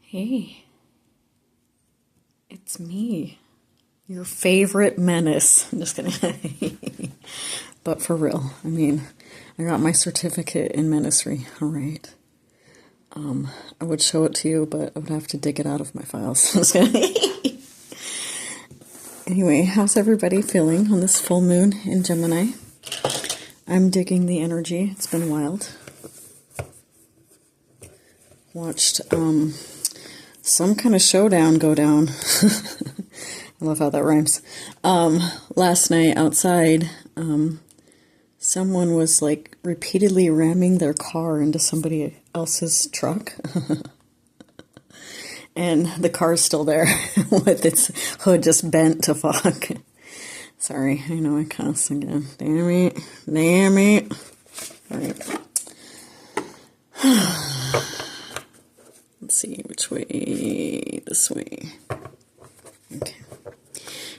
Hey, it's me, your favorite menace. I'm just kidding. But for real, I mean, I got my certificate in menacery, alright? I would show it to you, but I would have to dig it out of my files. Just kidding. Anyway, how's everybody feeling on this full moon in Gemini? I'm digging the energy. It's been wild. Watched, some kind of showdown go down. I love how that rhymes. Last night outside, someone was like repeatedly ramming their car into somebody else's truck. And the car's still there with its hood just bent to fuck. Sorry, I know I cuss again. Damn it. Damn it. Alright. Let's see which way. This way. Okay.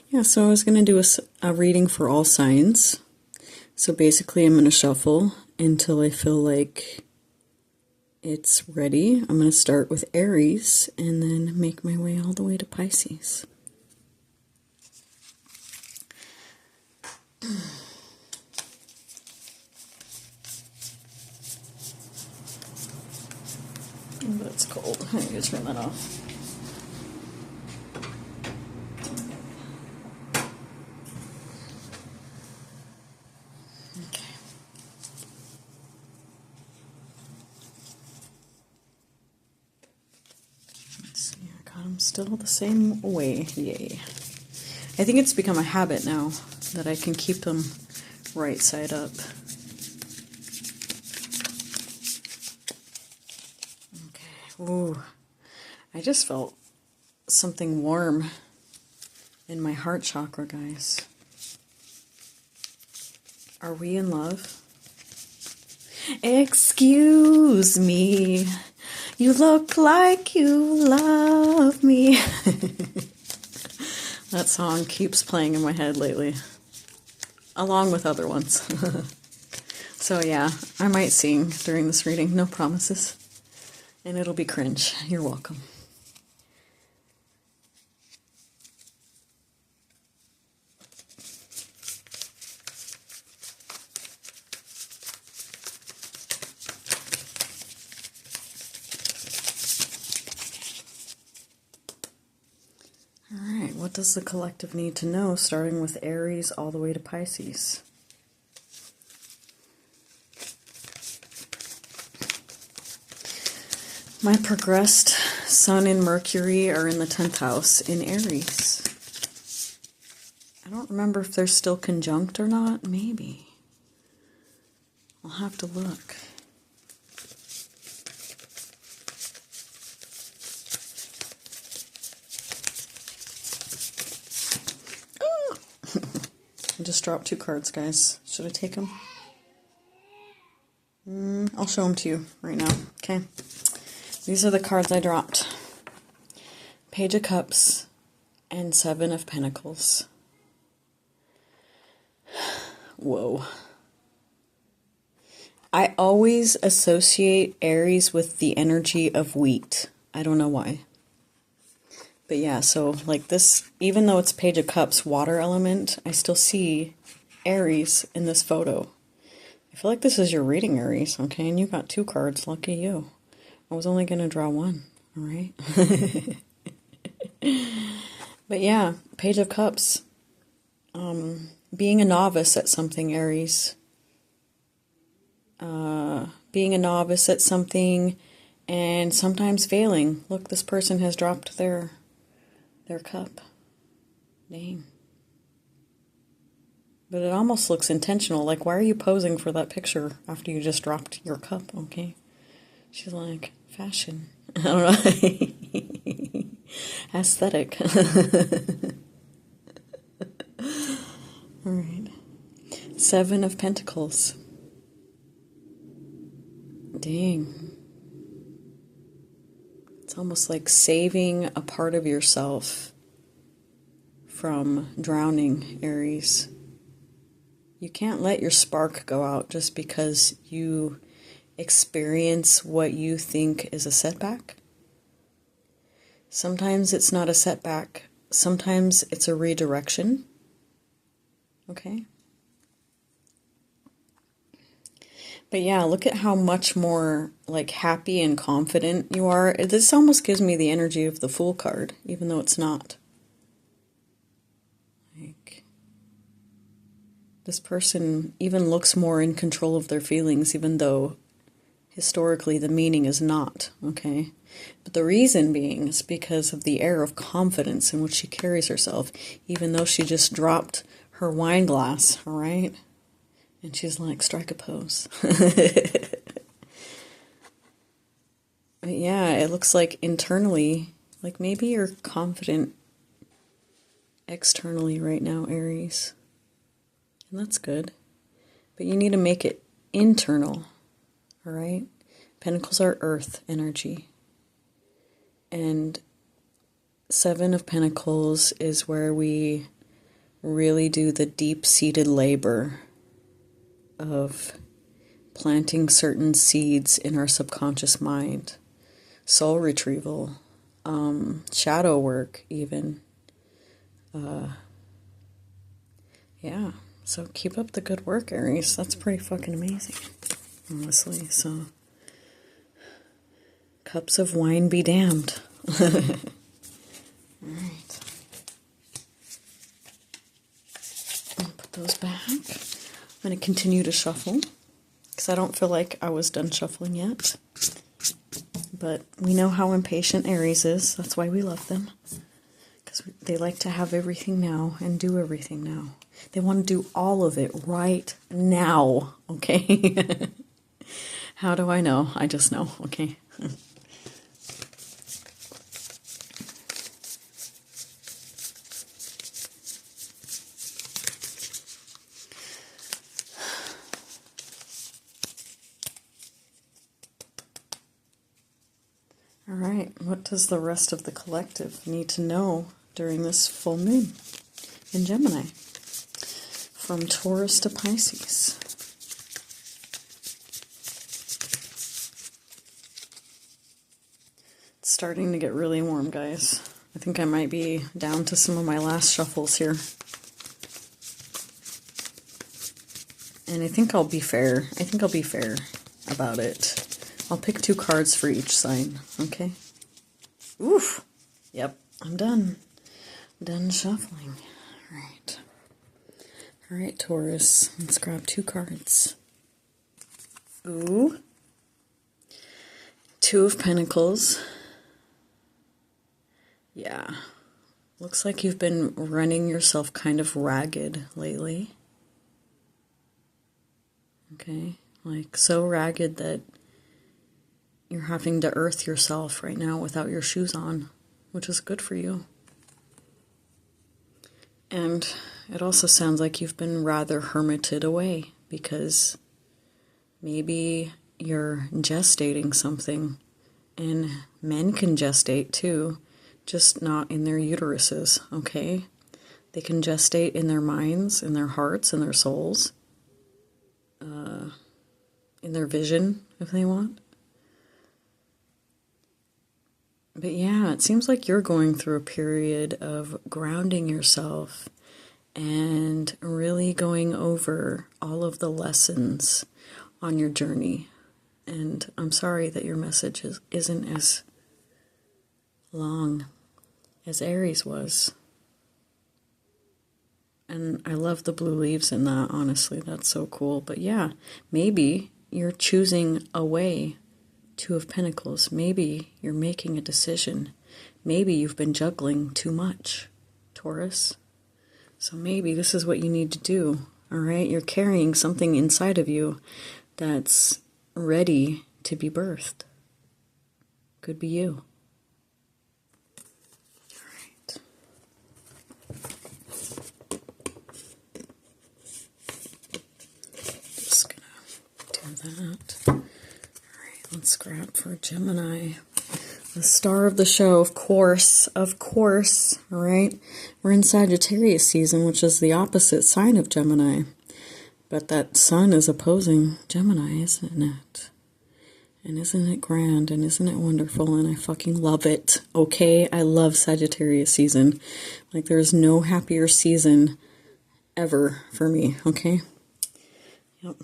Yeah, so I was going to do a reading for all signs. So basically I'm going to shuffle until I feel like it's ready. I'm going to start with Aries and then make my way all the way to Pisces. Oh, that's cold. I need to turn that off. Okay. Let's see, I got them still the same way. Yay. I think it's become a habit now that I can keep them right side up. Ooh, I just felt something warm in my heart chakra, guys. Are we in love? Excuse me, you look like you love me. That song keeps playing in my head lately, along with other ones. So yeah, I might sing during this reading, no promises. And it'll be cringe. You're welcome. All right, what does the collective need to know, starting with Aries all the way to Pisces? My progressed Sun and Mercury are in the 10th house in Aries. I don't remember if they're still conjunct or not. Maybe. I'll have to look. I just dropped 2 cards, guys. Should I take them? I'll show them to you right now. Okay. These are the cards I dropped. Page of Cups and 7 of Pentacles. Whoa. I always associate Aries with the energy of wheat. I don't know why. But yeah, so like this, even though it's Page of Cups, water element, I still see Aries in this photo. I feel like this is your reading, Aries, okay? And you got 2 cards. Lucky you. I was only going to draw 1, all right? But yeah, Page of Cups. Being a novice at something, Aries. Being a novice at something and sometimes failing. Look, this person has dropped their cup. Dang. But it almost looks intentional. Like, why are you posing for that picture after you just dropped your cup, okay? She's like, fashion. I don't know. Aesthetic. All right. 7 of Pentacles. Dang. It's almost like saving a part of yourself from drowning, Aries. You can't let your spark go out just because you experience what you think is a setback. Sometimes it's not a setback. Sometimes it's a redirection. Okay? But yeah, look at how much more like happy and confident you are. This almost gives me the energy of the Fool card, even though it's not. Like, this person even looks more in control of their feelings, even though historically the meaning is not, okay? But the reason being is because of the air of confidence in which she carries herself, even though she just dropped her wine glass, all right? And she's like, strike a pose. Yeah, it looks like internally, like maybe you're confident externally right now, Aries. And that's good. But you need to make it internal, all right? Pentacles are earth energy. And Seven of Pentacles is where we really do the deep-seated labor of planting certain seeds in our subconscious mind. Soul retrieval, shadow work even. Yeah, so keep up the good work, Aries. That's pretty fucking amazing, honestly. So, cups of wine be damned. All right. I'll put those back. I'm going to continue to shuffle because I don't feel like I was done shuffling yet. But we know how impatient Aries is. That's why we love them. Because they like to have everything now and do everything now. They want to do all of it right now, okay? How do I know? I just know, okay? All right, what does the rest of the collective need to know during this full moon in Gemini? From Taurus to Pisces. It's starting to get really warm, guys. I think I might be down to some of my last shuffles here. And I think I'll be fair. I think I'll be fair about it. I'll pick 2 cards for each sign, okay? Oof. Yep, I'm done. Done shuffling. All right. All right, Taurus. Let's grab 2 cards. Ooh. 2 of Pentacles. Yeah. Looks like you've been running yourself kind of ragged lately. Okay? Like, so ragged that you're having to earth yourself right now without your shoes on, which is good for you. And it also sounds like you've been rather hermited away because maybe you're gestating something. And men can gestate too, just not in their uteruses, okay? They can gestate in their minds, in their hearts, in their souls, in their vision, if they want. But yeah, it seems like you're going through a period of grounding yourself and really going over all of the lessons on your journey. And I'm sorry that your message isn't as long as Aries was. And I love the blue leaves in that, honestly. That's so cool. But yeah, maybe you're choosing a way. 2 of Pentacles. Maybe you're making a decision. Maybe you've been juggling too much, Taurus. So maybe this is what you need to do, all right? You're carrying something inside of you that's ready to be birthed. Could be you. All right. Just gonna do that. Let's grab for Gemini. The star of the show, of course, all right? We're in Sagittarius season, which is the opposite sign of Gemini. But that sun is opposing Gemini, isn't it? And isn't it grand? And isn't it wonderful? And I fucking love it. Okay? I love Sagittarius season. Like, there's no happier season ever for me. Okay? Yep.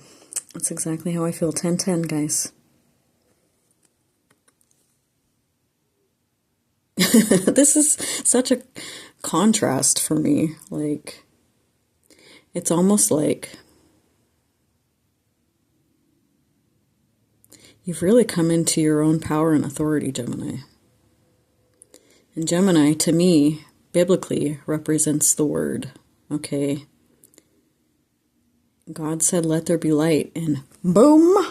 That's exactly how I feel. 10-10, guys. This is such a contrast for me. Like, it's almost like you've really come into your own power and authority, Gemini. And Gemini, to me, biblically, represents the word. Okay? God said, let there be light, and boom!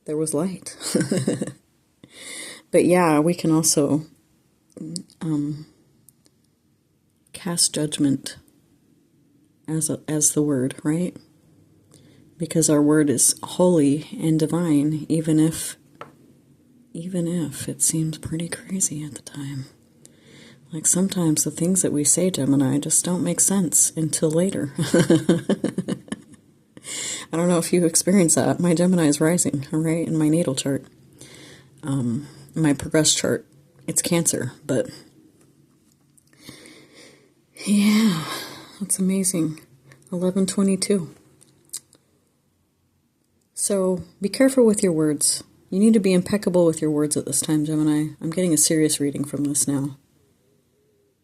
There was light. But yeah, we can also cast judgment as the word, right? Because our word is holy and divine, even if it seems pretty crazy at the time. Like, sometimes the things that we say, Gemini, just don't make sense until later. I don't know if you experience that. My Gemini is rising, all right, in my natal chart. My progress chart, it's Cancer, but yeah, that's amazing. 11/22. So be careful with your words. You need to be impeccable with your words at this time, Gemini. I'm getting a serious reading from this now.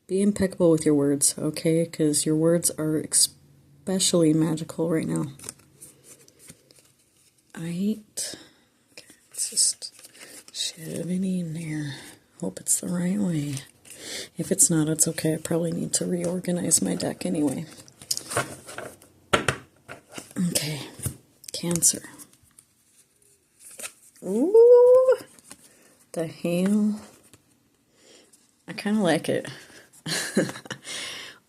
Be impeccable with your words, okay? Because your words are especially magical right now. Okay, let's just shove it in there. Hope it's the right way. If it's not, it's okay. I probably need to reorganize my deck anyway. Okay, Cancer. Ooh, the hell. I kind of like it.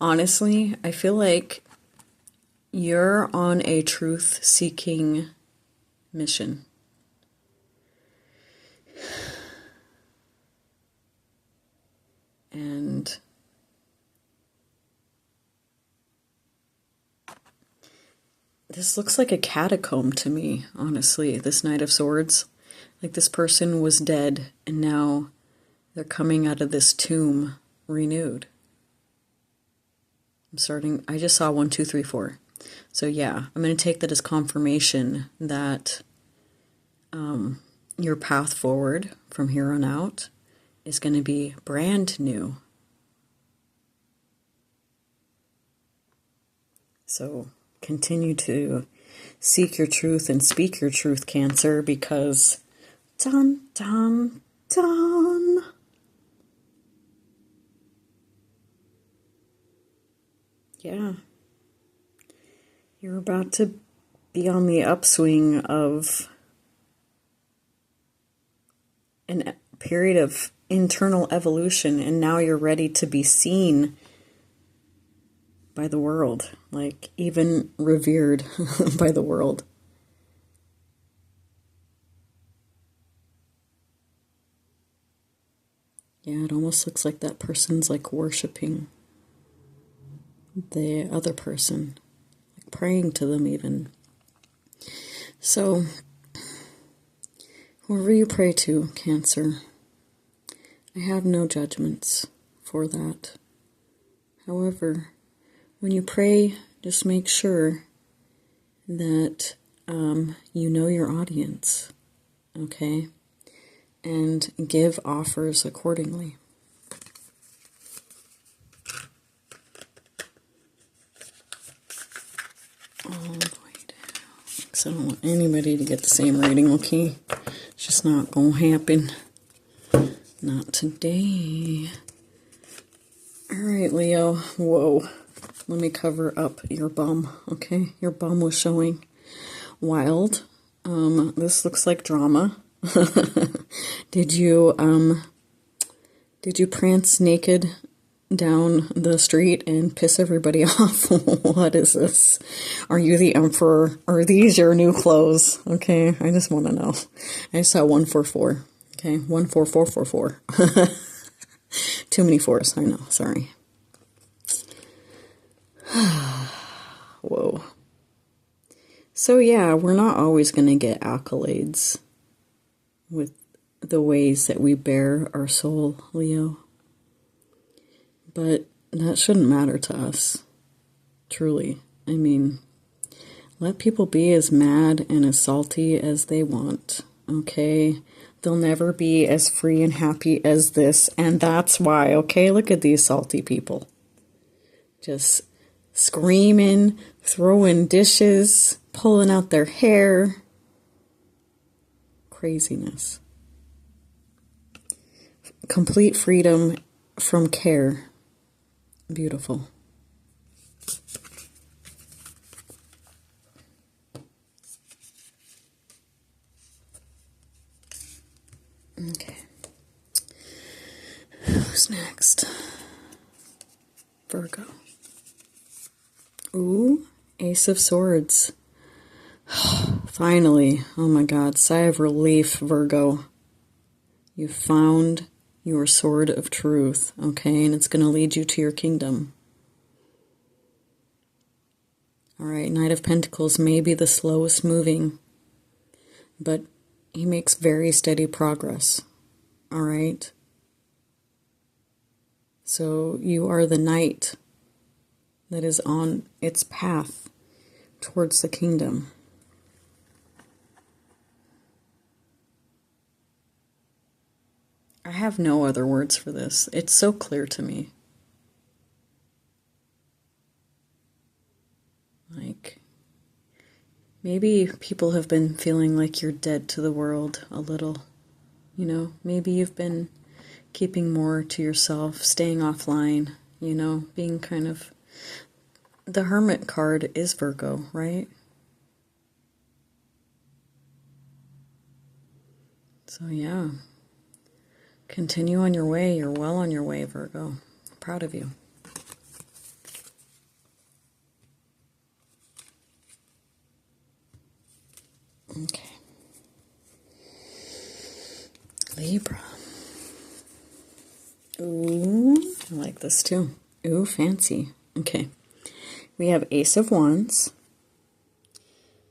Honestly, I feel like you're on a truth-seeking mission. And this looks like a catacomb to me, honestly, this Knight of Swords. Like, this person was dead, and now they're coming out of this tomb renewed. I just saw 1, 2, 3, 4. So yeah, I'm going to take that as confirmation that your path forward from here on out is going to be brand new. So continue to seek your truth and speak your truth, Cancer, because dun, dun, dun. Yeah. You're about to be on the upswing of a period of internal evolution, and now you're ready to be seen by the world, like even revered by the world. Yeah, it almost looks like that person's like worshiping the other person, like praying to them even. So, whoever you pray to, Cancer, I have no judgments for that. However, when you pray, just make sure that you know your audience, okay? And give offers accordingly. All the way down. Because I don't want anybody to get the same reading, okay? It's just not going to happen. Not today. Alright, Leo. Whoa. Let me cover up your bum, okay? Your bum was showing wild. This looks like drama. Did you prance naked down the street and piss everybody off? What is this? Are you the emperor? Are these your new clothes? Okay, I just want to know. I saw 144. Okay, 14444. Too many fours, I know, sorry. Whoa. So yeah, we're not always going to get accolades with the ways that we bear our soul, Leo. But that shouldn't matter to us, truly. I mean, let people be as mad and as salty as they want, okay? They'll never be as free and happy as this, and that's why, okay? Look at these salty people. Just screaming, throwing dishes, pulling out their hair. Craziness. Complete freedom from care. Beautiful. Okay. Who's next? Virgo. Ooh, Ace of Swords. Finally. Oh my God. Sigh of relief, Virgo. You found your sword of truth, okay? And it's going to lead you to your kingdom. All right, Knight of Pentacles may be the slowest moving, but he makes very steady progress. All right? So you are the knight that is on its path towards the kingdom. I have no other words for this. It's so clear to me. Like, maybe people have been feeling like you're dead to the world a little. You know, maybe you've been keeping more to yourself, staying offline, you know, being kind of... The Hermit card is Virgo, right? So yeah, continue on your way. You're well on your way, Virgo. I'm proud of you. Okay. Libra. Ooh, I like this too. Ooh, fancy. Okay. We have Ace of Wands.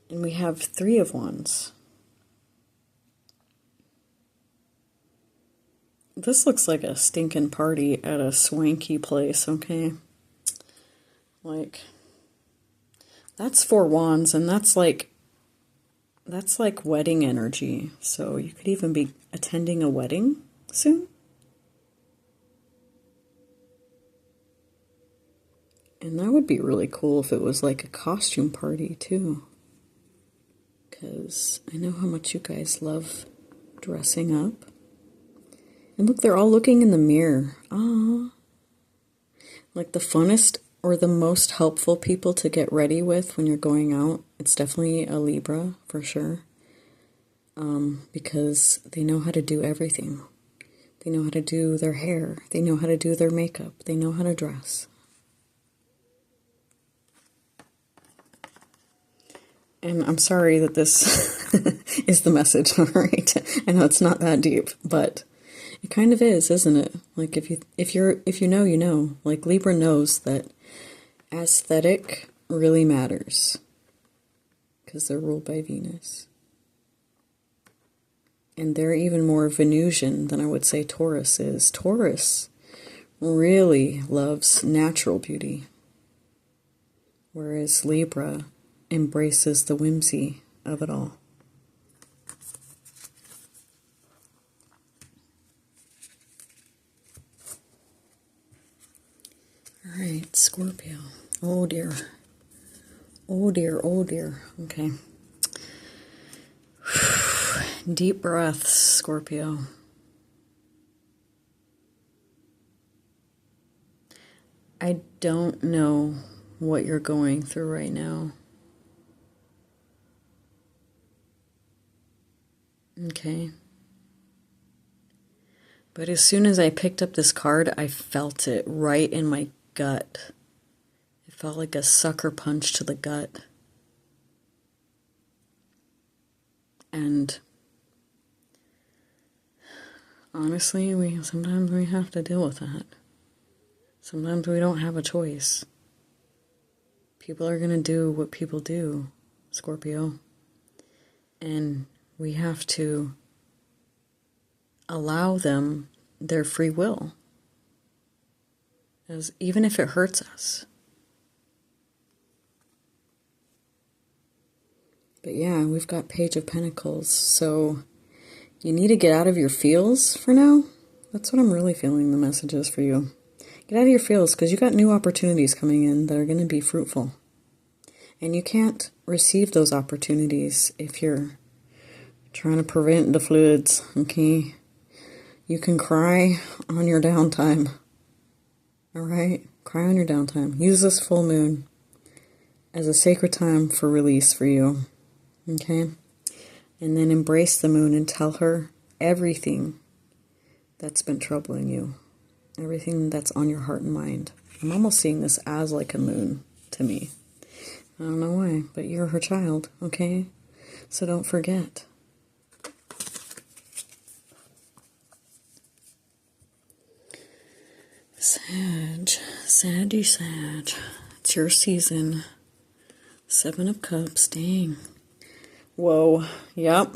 And we have Three of Wands. This looks like a stinking party at a swanky place, okay? Like, that's 4 wands, and that's like wedding energy. So you could even be attending a wedding soon. And that would be really cool if it was like a costume party too. Because I know how much you guys love dressing up. And look, they're all looking in the mirror. Ah, like the funnest or the most helpful people to get ready with when you're going out. It's definitely a Libra for sure. Because they know how to do everything. They know how to do their hair. They know how to do their makeup. They know how to dress. And I'm sorry that this is the message, all right? I know it's not that deep, but it kind of is, isn't it? Like if you know, you know. Like Libra knows that aesthetic really matters because they're ruled by Venus. And they're even more Venusian than I would say Taurus is. Taurus really loves natural beauty, whereas Libra embraces the whimsy of it all. All right, Scorpio. Oh dear. Oh dear, oh dear. Okay. Deep breaths, Scorpio. I don't know what you're going through right now. Okay. But as soon as I picked up this card, I felt it right in my gut. It felt like a sucker punch to the gut. And honestly, sometimes we have to deal with that. Sometimes we don't have a choice. People are going to do what people do, Scorpio. And we have to allow them their free will, as even if it hurts us. But yeah, we've got Page of Pentacles, so you need to get out of your feels for now. That's what I'm really feeling the message is for you. Get out of your feels, because you got new opportunities coming in that are going to be fruitful. And you can't receive those opportunities if you're trying to prevent the fluids, okay? You can cry on your downtime, all right? Cry on your downtime. Use this full moon as a sacred time for release for you, okay? And then embrace the moon and tell her everything that's been troubling you, everything that's on your heart and mind. I'm almost seeing this as like a moon to me. I don't know why, but you're her child, okay? So don't forget. Sag. It's your season. 7 of Cups, dang. Whoa, yep.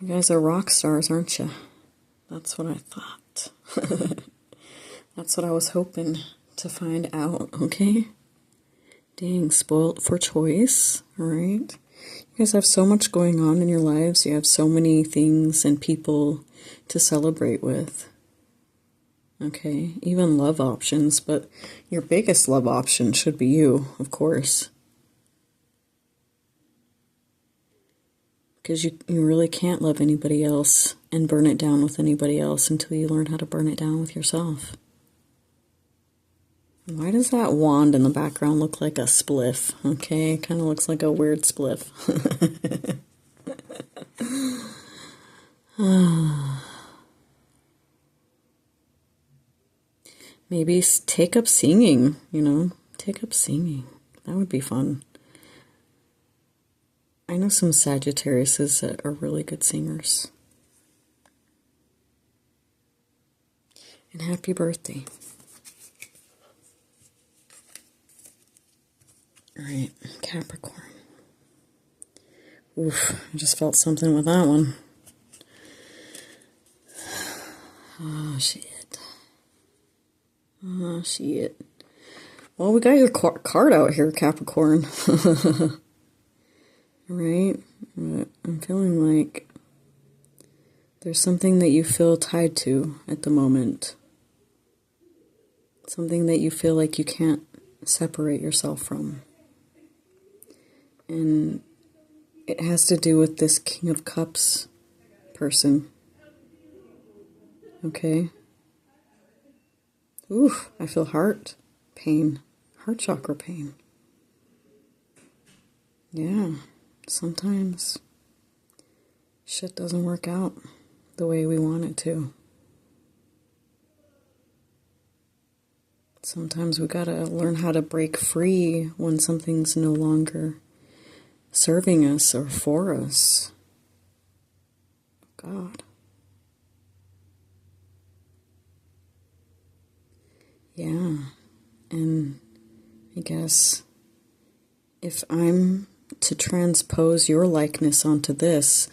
You guys are rock stars, aren't you? That's what I thought. That's what I was hoping to find out, okay? Dang, spoiled for choice, alright? You guys have so much going on in your lives. You have so many things and people to celebrate with. Okay, even love options, but your biggest love option should be you, of course. Because you really can't love anybody else and burn it down with anybody else until you learn how to burn it down with yourself. Why does that wand in the background look like a spliff? Okay, it kind of looks like a weird spliff. Maybe take up singing, you know. Take up singing. That would be fun. I know some Sagittariuses that are really good singers. And happy birthday. Alright, Capricorn. Oof, I just felt something with that one. Oh, shit. Oh, shit. Well, we got your card out here, Capricorn. Right? But I'm feeling like there's something that you feel tied to at the moment. Something that you feel like you can't separate yourself from. And it has to do with this King of Cups person. Okay? Oof, I feel heart pain. Heart chakra pain. Yeah. Sometimes shit doesn't work out the way we want it to. Sometimes we gotta learn how to break free when something's no longer serving us or for us. God. Yeah. And I guess if I'm to transpose your likeness onto this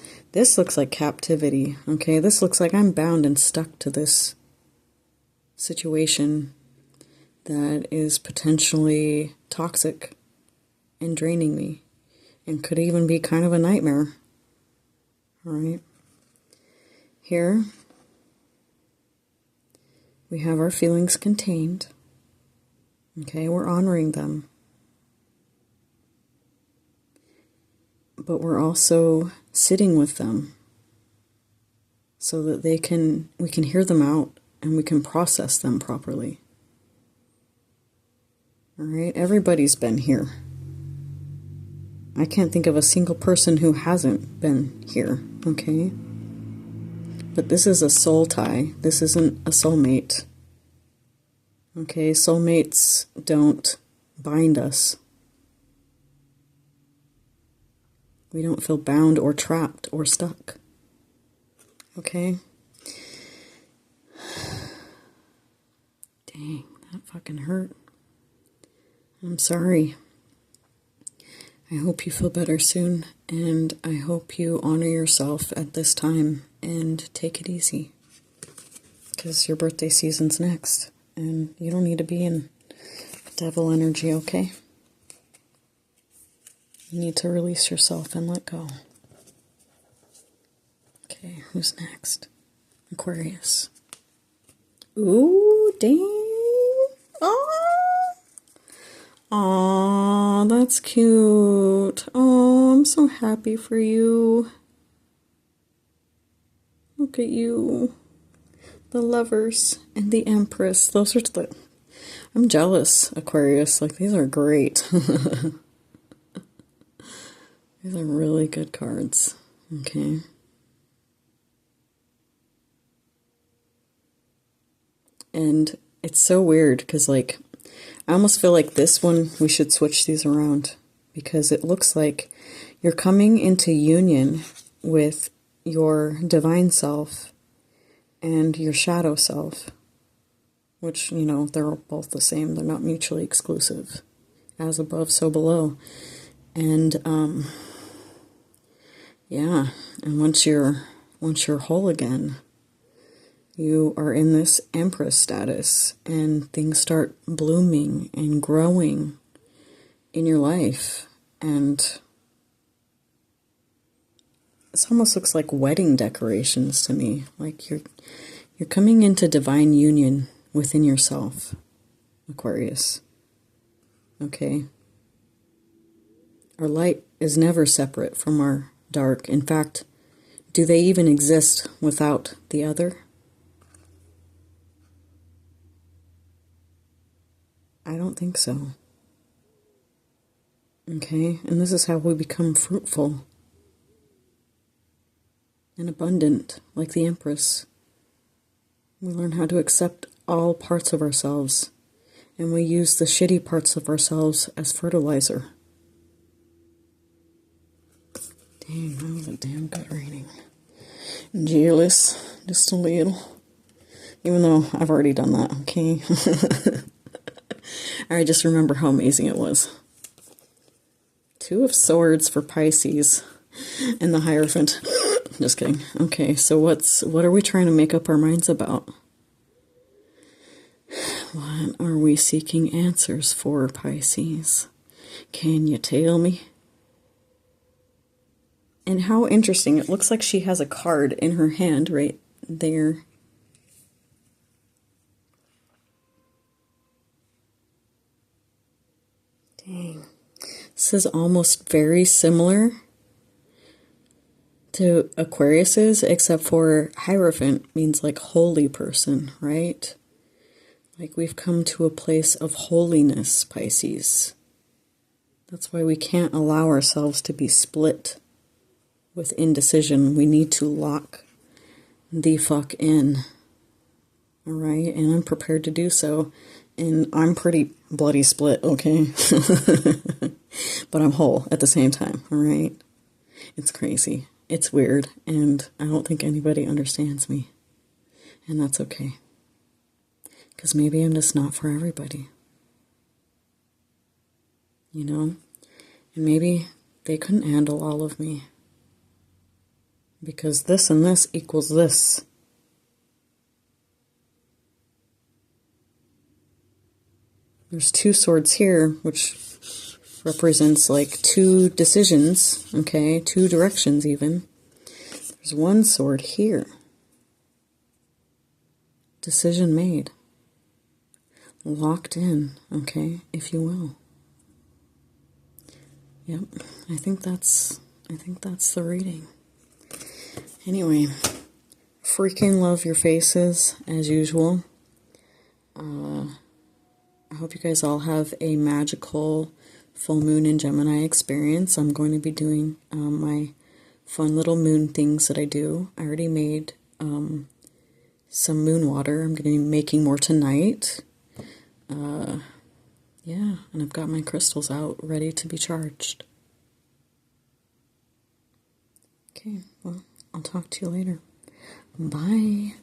looks like captivity, okay? This looks like I'm bound and stuck to this situation that is potentially toxic and draining me and could even be kind of a nightmare. All right. Here we have our feelings contained. Okay, we're honoring them. But we're also sitting with them so that we can hear them out and we can process them properly. All right, everybody's been here. I can't think of a single person who hasn't been here, okay? But this is a soul tie. This isn't a soulmate. Okay, soulmates don't bind us. We don't feel bound or trapped or stuck. Okay? Dang, that fucking hurt. I'm sorry. I hope you feel better soon, and I hope you honor yourself at this time and take it easy. Because your birthday season's next. And you don't need to be in devil energy, okay? You need to release yourself and let go. Okay, who's next? Aquarius. Ooh, dang. Oh. Aw, that's cute. Oh, I'm so happy for you. Look at you. The Lovers and the Empress. Those are the... I'm jealous, Aquarius. Like, these are great. These are really good cards. Okay. And it's so weird because, like, I almost feel like this one, we should switch these around because it looks like you're coming into union with your divine self and your shadow self, which, you know, they're both the same. They're not mutually exclusive. As above, so below. And, yeah, and once you're whole again, you are in this Empress status, and things start blooming and growing in your life, and this almost looks like wedding decorations to me. Like you're coming into divine union within yourself, Aquarius. Okay? Our light is never separate from our dark. In fact, do they even exist without the other? I don't think so. Okay? And this is how we become fruitful and abundant, like the Empress. We learn how to accept all parts of ourselves, and we use the shitty parts of ourselves as fertilizer. Dang, that was a damn good reading. Jealous, just a little. Even though I've already done that, okay? I just remember how amazing it was. Two of Swords for Pisces, and the Hierophant. Just kidding. Okay, so what are we trying to make up our minds about? What are we seeking answers for, Pisces? Can you tell me? And how interesting. It looks like she has a card in her hand right there. Dang. This is almost very similar to Aquarius's, except for Hierophant means like holy person, right? Like we've come to a place of holiness, Pisces. That's why we can't allow ourselves to be split with indecision. We need to lock the fuck in. All right? And I'm prepared to do so. And I'm pretty bloody split, okay? But I'm whole at the same time, all right? It's crazy. It's weird, and I don't think anybody understands me. And that's okay. Because maybe I'm just not for everybody. You know? And maybe they couldn't handle all of me. Because this and this equals this. There's two swords here, which represents like two decisions, okay? Two directions even. There's one sword here. Decision made. Locked in, okay, if you will. Yep, I think that's the reading. Anyway, freaking love your faces as usual. I hope you guys all have a magical full moon in Gemini experience. I'm going to be doing my fun little moon things that I do. I already made some moon water. I'm going to be making more tonight. Yeah, and I've got my crystals out ready to be charged. Okay, well, I'll talk to you later. Bye.